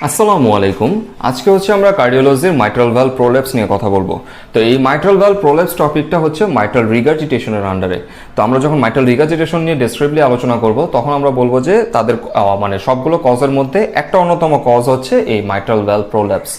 আসসালামু আলাইকুম। আজকে হচ্ছে আমরা কার্ডিওলজির মাইট্রাল ভালভ প্রোল্যাপস নিয়ে কথা বলবো। তো এই মাইট্রাল ভালভ প্রোল্যাপস টপিকটা হচ্ছে মাইট্রাল রিগার্জিটেশনের আন্ডারে। তো আমরা যখন মাইট্রাল রিগার্জিটেশন নিয়ে ডেসক্রিপটিভলি আলোচনা করব তখন আমরা বলবো যে তাদের মানে সবগুলো কজের মধ্যে একটা অন্যতম কজ হচ্ছে এই মাইট্রাল ভালভ প্রোল্যাপস।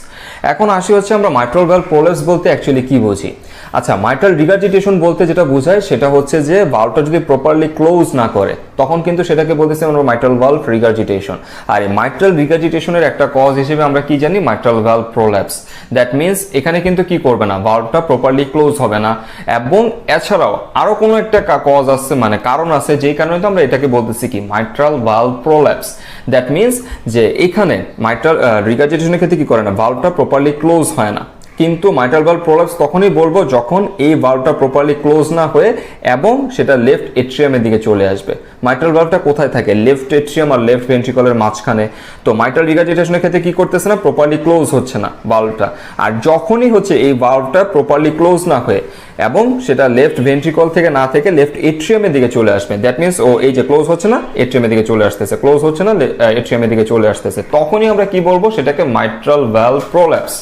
এখন আসি হচ্ছে আমরা মাইট্রাল ভালভ প্রোল্যাপস বলতে অ্যাকচুয়ালি কি বুঝি। আচ্ছা, মাইট্রাল রিগার্জিটেশন বলতে যেটা বোঝায় সেটা হচ্ছে যে ভালভটা যদি প্রপারলি ক্লোজ না করে তখন কিন্তু সেটাকে বলতেছি আমরা মাইট্রাল ভালভ রিগার্জিটেশন। আর এই মাইট্রাল রিগার্জিটেশনের একটা কজ হিসেবে আমরা কি জানি, mitral valve prolapse. That means এখানে কিন্তু কি করবে না, ভালভটা প্রপারলি ক্লোজ হবে না। এবং এছাড়াও আরো কোনো একটা কজ আছে, মানে কারণ আছে, যেই কারণে তো আমরা এটাকে বলতেছি কি mitral valve prolapse. That means যে এখানে মাইট্রাল রিগার্জিটেশনের ক্ষেত্রে কি করে না, ভালভটা প্রপারলি ক্লোজ হয় না। কিন্তু মাইট্রাল ভালভ প্রোল্যাপস তখনই বলবো যখন এই ভালভটা প্রপারলি ক্লোজ না হয়ে এবং সেটা লেফট এট্রিয়ামের দিকে চলে আসবে। মাইট্রাল ভালভটা কোথায় থাকে? লেফট এট্রিয়াম আর লেফট ভেন্ট্রিকলের মাঝখানে। তো মাইট্রাল রিগার্জিটেশনের ক্ষেত্রে কি করতেছে না, প্রপারলি ক্লোজ হচ্ছে না ভালভটা। আর যখনই হচ্ছে এই ভালভটা প্রপারলি ক্লোজ না হয়ে এবং সেটা লেফট ভেন্ট্রিকল থেকে না থেকে লেফট এট্রিয়ামের দিকে চলে আসবে, দ্যাট মিনস ও এই যে ক্লোজ হচ্ছে না এট্রিয়ামের দিকে চলে আসতেছে, ক্লোজ হচ্ছে না এট্রিয়ামের দিকে চলে আসতেছে, তখনই আমরা কি বলবো, সেটাকে মাইট্রাল ভালভ প্রোল্যাপস।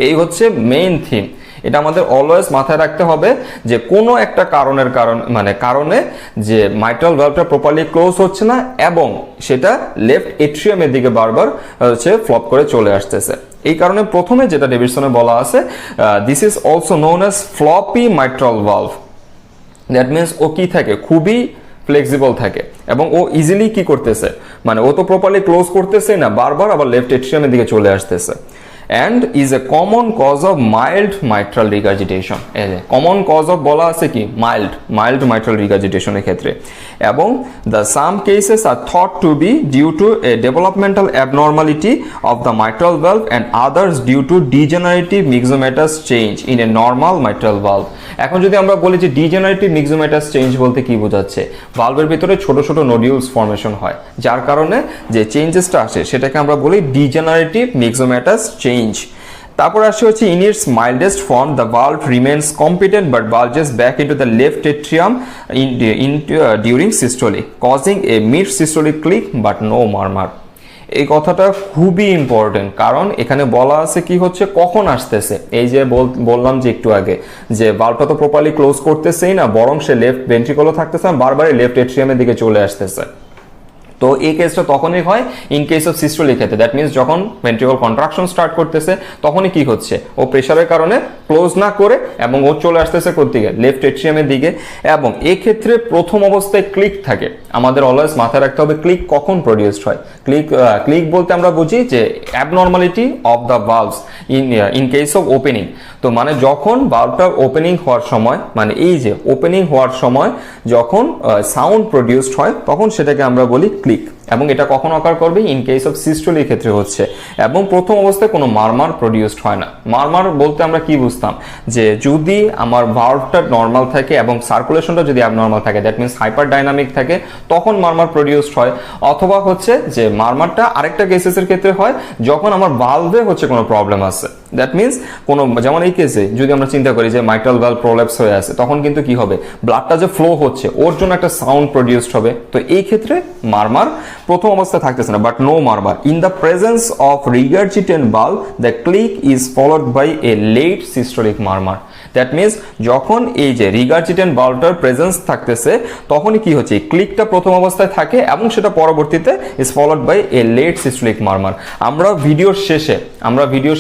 এই হচ্ছে মেইন থিম। এটা আমাদের অলওয়েজ মাথায় রাখতে হবে যে কোনো একটা কারণে যে মাইট্রাল ভালভটা প্রপারলি ক্লোজ হচ্ছে না এবং সেটা লেফট এট্রিয়ামের দিকে বারবার হচ্ছে ফ্লপ করে চলে আসতেছে। এই কারণে প্রথমে যেটা ডেভিডসনে বলা আছে, this is also known as floppy mitral valve. That means ও কি থাকে, খুবই ফ্লেক্সিবল থাকে এবং ও ইজিলি কি করতেছে, মানে ও তো প্রপারলি ক্লোজ করতেছে না, বারবার আবার লেফট এট্রিয়ামের দিকে চলে আসতেছে। and is a common cause of mild mitral regurgitation. common cause of বলা আছে কি mild mitral regurgitation এর ক্ষেত্রে। এবং the some cases are thought to be due to a developmental abnormality of the mitral valve and others due to degenerative myxomatous change in a normal mitral valve. এখন যদি আমরা বলি যে degenerative মিক্সোম্যাটাস change বলতে কি বোঝাচ্ছে, ভালভের ভিতরে ছোট ছোট নোডিউলস ফর্মেশন হয়, যার কারণে যে চেঞ্জেসটা আসে সেটাকে আমরা বলি ডিজেনারেটিভ মিক্সোম্যাটাস চেঞ্জ। তারপর আসে হচ্ছে in its mildest form the valve remains competent but bulges back into the left atrium during systolic causing a mid systolic click but no murmur. এই কথাটা খুবই ইম্পর্টেন্ট, কারণ এখানে বলা আছে কি হচ্ছে কখন আসতেছে। এই যে বললাম যে একটু আগে যে ভালভটা তো প্রপারলি ক্লোজ করতেছেই না, বরং সে লেফট ভেন্ট্রিকলও থাকতেছে না, বারবারই লেফট এট্রিয়ামের দিকে চলে আসতেছে। তো এই কেসটা তখনই হয় ইন কেস অফ সিস্টোলিক ক্ষেত্রে। দ্যাট মিনস যখন ভেন্ট্রিকল কন্ট্রাকশন স্টার্ট করতেছে তখনই কি হচ্ছে, ও প্রেশারের কারণে ক্লোজ না করে এবং ও চলে আসতেছে কোত্থেকে, লেফট এট্রিয়ামের দিকে। এবং এই ক্ষেত্রে প্রথম অবস্থায় ক্লিক থাকে। আমাদের অলওয়েজ মাথায় রাখতে হবে ক্লিক কখন প্রডিউসড হয়। ক্লিক বলতে আমরা বুঝি যে abnormality of the ভালভস in case of opening. তো মানে যখন ভালভটা ওপেনিং হওয়ার সময়, মানে এই যে ওপেনিং হওয়ার সময় যখন সাউন্ড প্রডিউসড হয় তখন সেটাকে আমরা বলি ক্লিক। এবং এটা কখন অকার করবে, ইন কেস অফ সিস্টোলিক ক্ষেত্রে হচ্ছে। এবং প্রথম অবস্থায় কোনো মারমার প্রডিউসড হয় না। মারমার বলতে আমরা কি বুঝতাম, যে যদি আমার ভালভটা নর্মাল থাকে এবং সার্কুলেশনটা যদি অ্যাবনর্মাল থাকে, দ্যাট মিনস হাইপার ডাইনামিক থাকে, তখন মারমার প্রডিউসড হয়। অথবা হচ্ছে যে মারমারটা আরেকটা কেসেসের ক্ষেত্রে হয় যখন আমার ভালভে হচ্ছে কোনো প্রবলেম আছে। দ্যাট মিনস কোনো, যেমন এই কেসে যদি আমরা চিন্তা করি যে মাইট্রাল ভালভ প্রোল্যাপস হয়ে আছে, তখন কিন্তু কি হবে, ব্লাডটা যে ফ্লো হচ্ছে ওর জন্য একটা সাউন্ড প্রডিউসড হবে। তো এই ক্ষেত্রে মারমার প্রথম অবস্থায় থাকতেছে না, but no murmur. In the presence of regurgitant valve the click is followed by a late systolic murmur. That means যখন এই যে রিগার্জিটেন্ট ভালভটার প্রেজেন্স থাকতেছে তখনই কি হচ্ছে, ক্লিকটা প্রথম অবস্থায় থাকে এবং সেটা পরবর্তীতে is followed by a late systolic murmur. আমরা ভিডিওর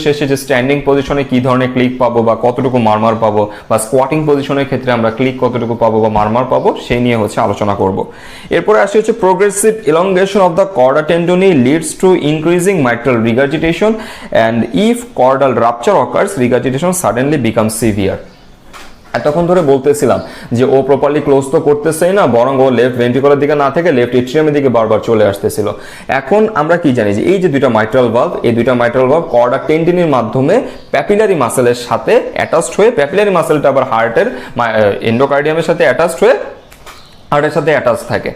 শেষে যে স্ট্যান্ডিং পজিশনে কি ধরনের ক্লিক পাবো বা কতটুকু মারমার পাবো, বা স্কোয়াটিং পজিশনের ক্ষেত্রে আমরা ক্লিক কতটুকু পাবো বা মারমার পাবো, সেই নিয়ে হচ্ছে আলোচনা করব। এরপরে আসে হচ্ছে progressive elongation of the chorda tendoni leads to increasing mitral regurgitation, and if chordal rupture occurs regurgitation suddenly becomes severe. এতক্ষণ ধরে বলতেছিলাম যে ও প্রপারলি ক্লোজ তো করতেছেই না, বরং ও লেফট ভেন্ট্রিকলের দিকে না থেকে লেফট এট্রিয়ামের দিকে বারবার চলে আসতেছিল। এখন আমরা কি জানি যে এই যে দুইটা মাইট্রাল ভালভ, এই দুইটা মাইট্রাল ভালভ কর্ডা টেন্ডিনের মাধ্যমে প্যাপিলারি মাসেলের সাথে অ্যাটাচড হয়ে, প্যাপিলারি মাসেলটা আবার হার্টের এন্ডোকার্ডিয়ামের সাথে অ্যাটাচড হয়ে হার্টের সাথে অ্যাটাচ থাকে।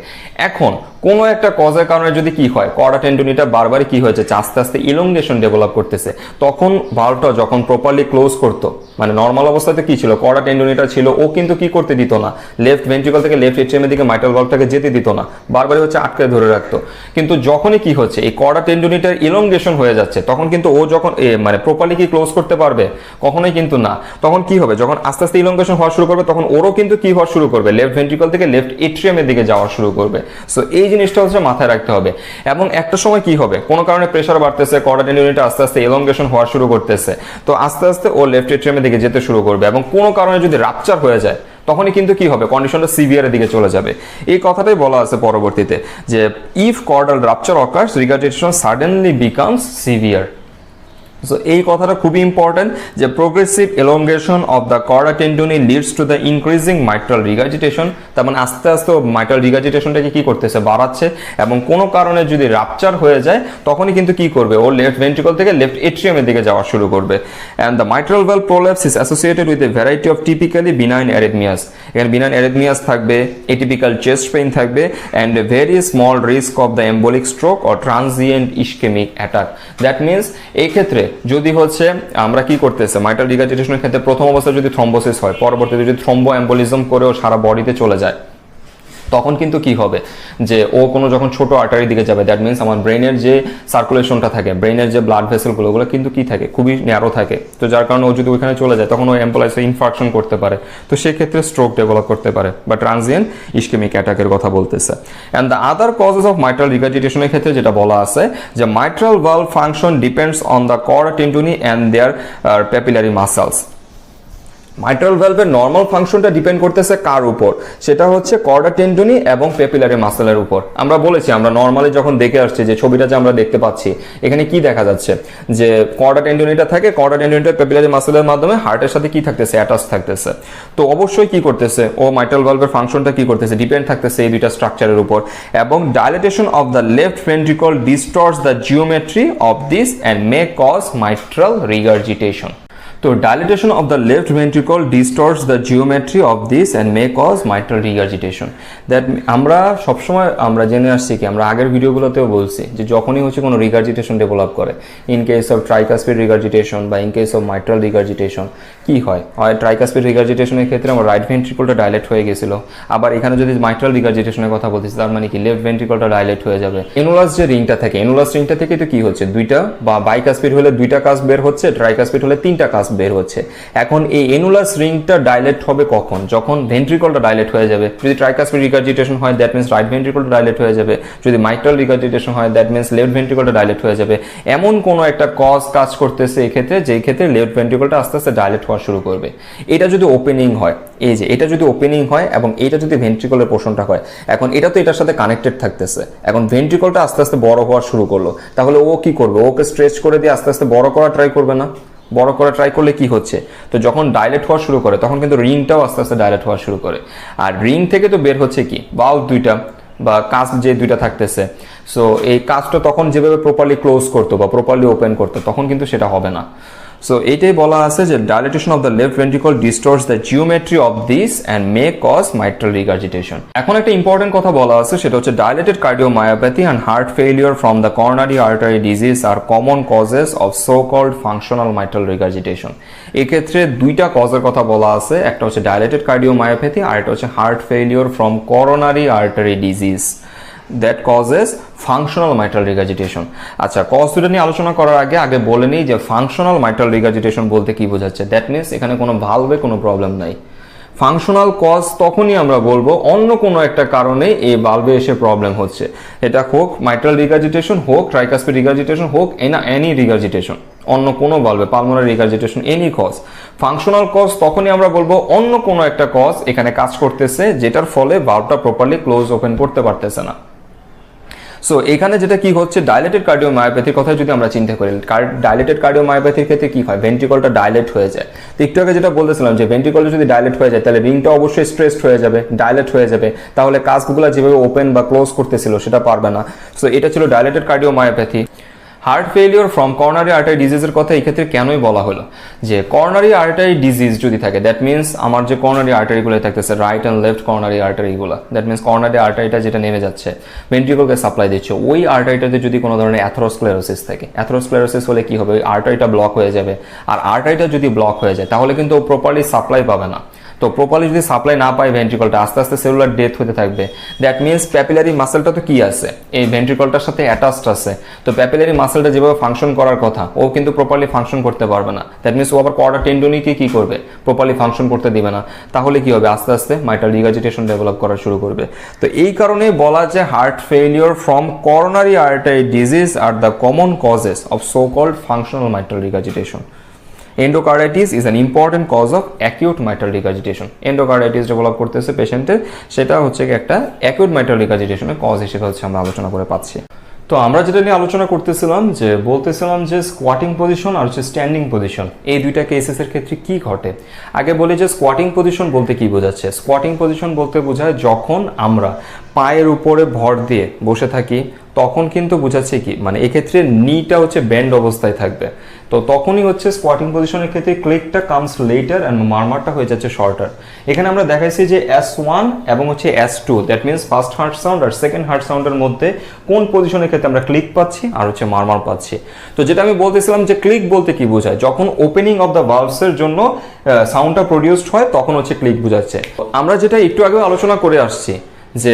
এখন কোনো একটা কজের কারণে যদি কি হয়, কর্ডা টেন্ডনিটা বারবার কি হয়েছে, আস্তে আস্তে ইলংগেশন ডেভেলপ করতেছে, তখন ভালভটা যখন প্রপারলি ক্লোজ করতো, মানে নর্মাল অবস্থাতে কি ছিল, কর্ডা টেন্ডনিটা ছিল, ও কিন্তু কি করতে দিত না, লেফট ভেন্ট্রিকল থেকে লেফট এট্রিয়ামের দিকে মাইট্রাল ভালভটাকে যেতে দিত না, বারবারই হচ্ছে আটকে ধরে রাখতো। কিন্তু যখনই কি হচ্ছে, এই কর্ডা টেন্ডনিটার ইলংগেশন হয়ে যাচ্ছে, তখন কিন্তু ও যখন মানে প্রপারলি কি ক্লোজ করতে পারবে, কখনোই কিন্তু না। তখন কি হবে, যখন আস্তে আস্তে ইলংগেশন হওয়া শুরু করবে, তখন ওরও কিন্তু কি হওয়া শুরু করবে, লেফট ভেন্ট্রিকল থেকে লেফট এট্রিয়ামের দিকে যাওয়া শুরু করবে। সো এই জিনিসটা হচ্ছে মাথায় রাখতে হবে। এবং একটা সময় কি হবে, কোনো কারণে প্রেসার বাড়তেছে, কর্ডা টেন্ডনিটা আস্তে আস্তে ইলংগেশন হওয়া শুরু করতেছে, তো আস্তে আস্তে ও লেফট এট্রিয়ামের দিকে যেতে শুরু করবে, এবং কোনো কারণে যদি রাপচার হয়ে যায়, তখনই কিন্তু কি হবে, কন্ডিশনটা সিভিয়ারের দিকে চলে যাবে। এই কথাটাই বলা আছে পরবর্তীতে, যে if chordal rupture occurs, regurgitation suddenly becomes severe. So এই কথাটা খুবই ইম্পর্টেন্ট, যে progressive elongation of the chorda tendineae leads to the increasing mitral regurgitation. তার মানে আস্তে আস্তে মাইট্রাল রিগার্জিটেশনটাকে কি করতেছে, বাড়াচ্ছে, এবং কোনো কারণে যদি রাপচার হয়ে যায়, তখনই কিন্তু কি করবে, ও লেফট ভেন্ট্রিকল থেকে লেফট এট্রিয়ামের দিকে যাওয়া শুরু করবে। And the mitral valve prolapse is associated with a variety of typically benign arrhythmias. এখানে বিনাইন অ্যারিথমিয়াস থাকবে, এটিপিক্যাল চেস্ট পেইন থাকবে, and a very small risk of the embolic stroke or transient ischaemic attack. That means এই ক্ষেত্রে যদি হচ্ছে আমরা কি করতেছে, মাইট্রাল রিগার্জিটেশনের ক্ষেত্রে প্রথম অবস্থায় যদি থ্রম্বোসিস হয়, পরবর্তীতে যদি থ্রম্বো এম্বোলিজম করেও সারা বডিতে চলে যায়, তখন কিন্তু কি হবে, যে ও কোনো যখন ছোট আর্টারির দিকে যাবে, দ্যাট মিনস আমার ব্রেনের যে সার্কুলেশনটা থাকে, ব্রেনের যে ব্লাড ভেসেলগুলো, ওগুলো কিন্তু কি থাকে, খুবই ন্যারো থাকে। তো যার কারণে ও যদি ওইখানে চলে যায়, তখন ও এম্বোলাইসে ইনফার্কশন করতে পারে, তো সেক্ষেত্রে স্ট্রোক ডেভেলপ করতে পারে, বা ট্রানজিয়েন্ট ইসকেমিক অ্যাটাকের কথা বলতেছে। And the other causes of mitral রিগার্জিটেশনের ক্ষেত্রে যেটা বলা আছে, যে mitral valve function depends on the chorda tendineae and their papillary muscles. Mitral ভ্যালভের নর্মাল ফাংশনটা ডিপেন্ড করতেছে কার উপর, সেটা হচ্ছে কর্ডা টেন্ডনি এবং পেপিলারি মাসেলের উপর। আমরা বলেছি, আমরা নর্মালি যখন দেখে আসছি, যে ছবিটা যে আমরা দেখতে পাচ্ছি, এখানে কি দেখা যাচ্ছে, যে কর্ডা টেন্ডনিটা থাকে, কর্ডা টেন্ডনিটা পেপিলারি মাসেলের মাধ্যমে হার্টের সাথে কি থাকতেছে, অ্যাটাচ থাকতেছে। তো অবশ্যই কি করতেছে, ও মাইট্রাল ভ্যালভের ফাংশনটা কি করতেছে, ডিপেন্ড থাকতেছে এই দুইটা স্ট্রাকচারের উপর। এবং dilatation of the left ventricle distorts the geometry of this and may cause mitral regurgitation. তো dilatation of the left ventricle distorts the geometry of this and may cause mitral regurgitation. That আমরা সবসময় আমরা জেনে আসছি কি, আমরা আগের ভিডিওগুলোতেও বলছি, যে যখনই হচ্ছে কোনো রিগার্জিটেশন ডেভেলপ করে, in case of tricuspid regurgitation বা in case of mitral regurgitation, কি হয়, ট্রাইকাসপিড রিগার্জিটেশনের ক্ষেত্রে আমার রাইট ভেন্ট্রিকলটা ডাইলেট হয়ে গেছিল, আবার এখানে যদি মাইট্রাল রিগার্জিটেশনের কথা বলতেছি, তার মানে কি লেফট ভেন্ট্রিকলটা ডাইলেট হয়ে যাবে। এনুলাস যে রিংটা থাকে, এনুলাস রিংটা থেকে তো কি হচ্ছে, দুইটা বা বাইকাসপিড হলে দুইটা কাজ বের হচ্ছে, ট্রাইকাসপিড হলে তিনটা কাজ বের হচ্ছে। এখন এই এনুলাস রিংটা ডাইলেট হবে কখন, যখন ভেন্ট্রিকলটা ডাইলেট হয়ে যাবে। যদি ট্রাইকাসপিড রিগার্জিটেশন হয়, দ্যাট মিন্স রাইট ভেন্ট্রিকলটা ডাইলেট হয়ে যাবে। যদি মাইট্রাল রিগার্জিটেশন হয়, দ্যাট মিন্স লেফট ভেন্ট্রিকলটা ডাইলেট হয়ে যাবে। এমন কোনো একটা কজ কাজ করতেছে এই ক্ষেত্রে, যেই ক্ষেত্রে লেফট ভেন্ট্রিকলটা আস্তে আস্তে ডাইলেট হওয়া শুরু করবে। এটা যদি ওপেনিং হয়, এই যে এটা যদি ওপেনিং হয় এবং এটা যদি ভেন্ট্রিকলের পোর্শনটা হয়, এখন এটা তো এটার সাথে কানেক্টেড থাকতেছে, এখন ভেন্ট্রিকলটা আস্তে আস্তে বড় হওয়া শুরু করলো, তাহলে ও কি করবে, ওকে স্ট্রেচ করে দিয়ে আস্তে আস্তে বড় করা ট্রাই করবে না? বড় করা ট্রাই করলে কি হচ্ছে, তো যখন ডাইলেট হওয়া শুরু করে, তখন কিন্তু রিংটাও আস্তে আস্তে ডাইলেট হওয়া শুরু করে। আর রিং থেকে তো বের হচ্ছে কি, ভালভ দুইটা বা কাঁচ যে দুইটা থাকতেছে। সো এই কাঁচটা তখন যেভাবে প্রপারলি ক্লোজ করতো বা প্রপারলি ওপেন করতো, তখন কিন্তু সেটা হবে না। সো এইটাই বলা আছে যে dilatation of the left ventricle distorts the geometry of this and may cause mitral regurgitation. এখন একটা ইম্পর্টেন্ট কথা বলা আছে, সেটা হচ্ছে dilated cardiomyopathy and heart failure from the coronary artery disease are common causes of so called functional mitral regurgitation. এক্ষেত্রে দুইটা কজের কথা বলা আছে, একটা হচ্ছে ডাইলেটেড কার্ডিওমায়োপ্যাথি আর একটা হচ্ছে heart failure from coronary artery disease that causes functional mitral regurgitation. আচ্ছা, কজ দুটো নিয়ে আলোচনা করার আগে বলে নিই যে ফাংশনাল মাইট্রাল রিগার্জিটেশন বলতে কি বোঝাচ্ছে। দ্যাট মিনস এখানে কোনো ভালভে কোনো প্রবলেম নাই। ফাংশনাল কজ তখনই আমরা বলবো অন্য কোনো একটা কারণে এই ভালভে এসে প্রবলেম হচ্ছে, এটা হোক মাইট্রাল রিগার্জিটেশন, হোক ট্রাইকাসপিড রিগার্জিটেশন, হোক এনি রিগার্জিটেশন, অন্য কোনো ভালভে pulmonary regurgitation, any cause. Functional cause তখনই আমরা বলবো অন্য কোনো একটা কজ এখানে কাজ করতেছে, যেটার ফলে ভালভটা প্রপারলি ক্লোজ ওপেন করতে পারতেছে না। সো এখানে যেটা কি হচ্ছে, ডাইলেটেড কার্ডিওমায়োপ্যাথির কথা যদি আমরা চিন্তা করি, ডাইলেটেড কার্ডিওমায়োপ্যাথির ক্ষেত্রে কি হয়, ভেন্ট্রিকলটা ডাইলেট হয়ে যায়। তো একটু আগে যেটা বলতেছিলাম যে ভেন্ট্রিকলটা যদি ডাইলেট হয়ে যায়, তাহলে রিংটা অবশ্যই স্ট্রেসড হয়ে যাবে, ডাইলেট হয়ে যাবে, তাহলে কাজগুলো যেভাবে ওপেন বা ক্লোজ করতেছিল সেটা পারবে না। সো এটা ছিল dilated cardiomyopathy. Heart failure from coronary artery ডিজিজের কথা এই ক্ষেত্রে কেনই বলা হলো যে করোনারি আর্টারি ডিজিজ যদি থাকে দ্যাট মিনস আমার যে করোনারি আর্টারিগুলো থাকতেছে রাইট অ্যান্ড লেফট করোনারি আর্টারিগুলো দ্যাট মিনস করোনারি আর্টারিটা যেটা নেমে যাচ্ছে ভেন্ট্রিকলকে সাপ্লাই দিচ্ছে ওই আর্টারিটাতে যদি কোনো ধরনের অ্যাথেরোস্ক্লেরোসিস থাকে অ্যাথেরোস্ক্লেরোসিস হলে কি হবে ওই আর্টারিটা ব্লক হয়ে যাবে আর আর্টারিটা যদি ব্লক হয়ে যায় তাহলে কিন্তু ও প্রপারলি সাপ্লাই পাবে না তো প্রপারলি যদি সাপ্লাই না পায় ভেন্ট্রিকলটা আস্তে আস্তে সেলুলার ডেথ হতে থাকবে দ্যাট মিনস প্যাপিলারি মাসেলটা তো কি আছে এই ভেন্ট্রিকলটার সাথে অ্যাটাচড আছে তো প্যাপিলারি মাসেলটা যেভাবে ফাংশন করার কথা ও কিন্তু প্রপারলি ফাংশন করতে পারবে না দ্যাট মিনস ও আবার কর্ডা টেন্ডনিকে কি করবে প্রপারলি ফাংশন করতে দিবে না তাহলে কি হবে আস্তে আস্তে মাইট্রাল রিগার্জিটেশন ডেভেলপ করা শুরু করবে তো এই কারণে বলা যায় heart failure from coronary artery disease আর the common causes of so called functional mitral regurgitation endocarditis is an important cause of acute mitral regurgitation endocarditis develop করতেছে পেশেন্টের সেটা হচ্ছে একটা acute mitral regurgitation এর কজ হিসেবে হচ্ছে আমরা আলোচনা করে পাচ্ছি তো আমরা যেটা নিয়ে আলোচনা করতেছিলাম যে বলতেছিলাম যে স্কোয়াটিং পজিশন আর হচ্ছে স্ট্যান্ডিং পজিশন এই দুইটা কেসেসের ক্ষেত্রে কি ঘটে আগে বলি যে স্কোয়াটিং পজিশন বলতে কি বোঝাচ্ছে স্কোয়াটিং পজিশন বলতে বোঝায় যখন আমরা পায়ের উপরে ভর দিয়ে বসে থাকি তখন কিন্তু বোঝাচ্ছে কি মানে এক্ষেত্রে নিটা হচ্ছে ব্যান্ড অবস্থায় থাকবে তো তখনই হচ্ছে স্কোয়াটিং পজিশনের ক্ষেত্রে ক্লিকটা কামস লেটার অ্যান্ড মারমারটা হয়ে যাচ্ছে শর্টার এখানে আমরা দেখাইছি যে S1 এবং হচ্ছে S2 that means first heart sound আর সেকেন্ড হার্ট সাউন্ডের মধ্যে কোন পজিশনের ক্ষেত্রে আমরা ক্লিক পাচ্ছি আর হচ্ছে মারমার পাচ্ছি তো যেটা আমি বলতেছিলাম যে ক্লিক বলতে কি বোঝায় যখন ওপেনিং অফ দ্য ভালভসের জন্য সাউন্ডটা প্রডিউসড হয় তখন হচ্ছে ক্লিক বোঝাচ্ছে আমরা যেটা একটু আগে আলোচনা করে আসছি যে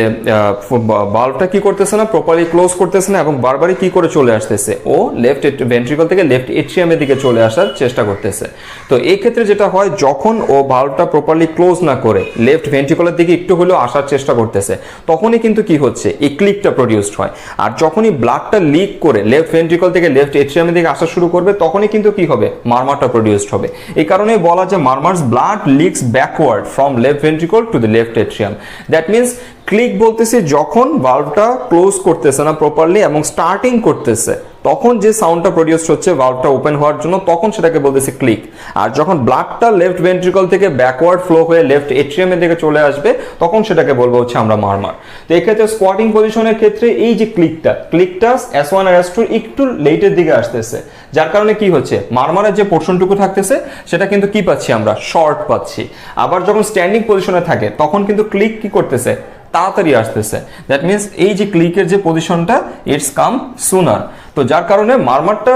ভালভটা কি করতেছে না প্রপারলি ক্লোজ করতেছে না এবং বারবারই কি করে চলে আসতেছে ও লেফট ভেন্ট্রিকল থেকে লেফট এট্রিয়ামের দিকে চলে আসার চেষ্টা করতেছে তো এই ক্ষেত্রে যেটা হয় যখন ও ভালভটা প্রপারলি ক্লোজ না করে লেফট ভেন্ট্রিকলের দিকে একটু হলেও আসার চেষ্টা করতেছে তখনই কিন্তু কি হচ্ছে এই ক্লিকটা প্রডিউসড হয় আর যখনই ব্লাডটা লিক করে লেফট ভেন্ট্রিকল থেকে লেফট এট্রিয়ামের দিকে আসা শুরু করবে তখনই কিন্তু কি হবে মারমারটা প্রডিউসড হবে এই কারণেই বলা যায় murmurs blood leaks backward from left ventricle to the left atrium that means click বলতেছি যখন ভালভটা ক্লোজ করতেছে না প্রপারলি এবং স্টার্টিং করতেছে তখন যে সাউন্ডটা প্রডিউস হচ্ছে ভালভটা ওপেন হওয়ার জন্য তখন সেটাকে বলতেছে ক্লিক আর যখন ব্লাডটা লেফট ভেন্ট্রিকল থেকে ব্যাকওয়ার্ড ফ্লো হয়ে লেফট এট্রিয়ামের দিকে চলে আসবে তখন সেটাকে বলবো হচ্ছে আমরা মারমার তো এই ক্ষেত্রে স্কোয়াটিং পজিশনের ক্ষেত্রে এই যে ক্লিকটা S1 আর S2 একটু লেটের দিকে আসতেছে যার কারণে কি হচ্ছে মারমারের যে পোর্শনটুকু থাকতেছে সেটা কিন্তু কি পাচ্ছি আমরা শর্ট পাচ্ছি আবার যখন স্ট্যান্ডিং পজিশনে থাকে তখন কিন্তু ক্লিক কি করতেছে তাড়াতাড়ি আসতেছে দ্যাট মিনস এই যে ক্লিকের যে পজিশনটা ইটস কাম সুনার তো যার কারণে মারমারটা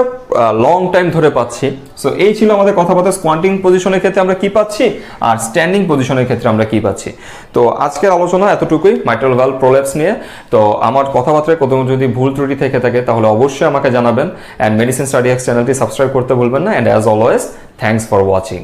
লং টাইম ধরে পাচ্ছি সো এই ছিল আমাদের কথাবার্তা স্কোয়াটিং পজিশনের ক্ষেত্রে আমরা কি পাচ্ছি আর স্ট্যান্ডিং পজিশনের ক্ষেত্রে আমরা কি পাচ্ছি তো আজকের আলোচনা এতটুকুই মাইট্রাল ভালভ প্রোল্যাপস নিয়ে তো আমার কথাবার্তায় কোথাও যদি ভুল ত্রুটি থেকে থাকে তাহলে অবশ্যই আমাকে জানাবেন অ্যান্ড মেডিসিন স্টাডি এক্স চ্যানেলটি সাবস্ক্রাইব করতে ভুলবেন না and as always thanks for watching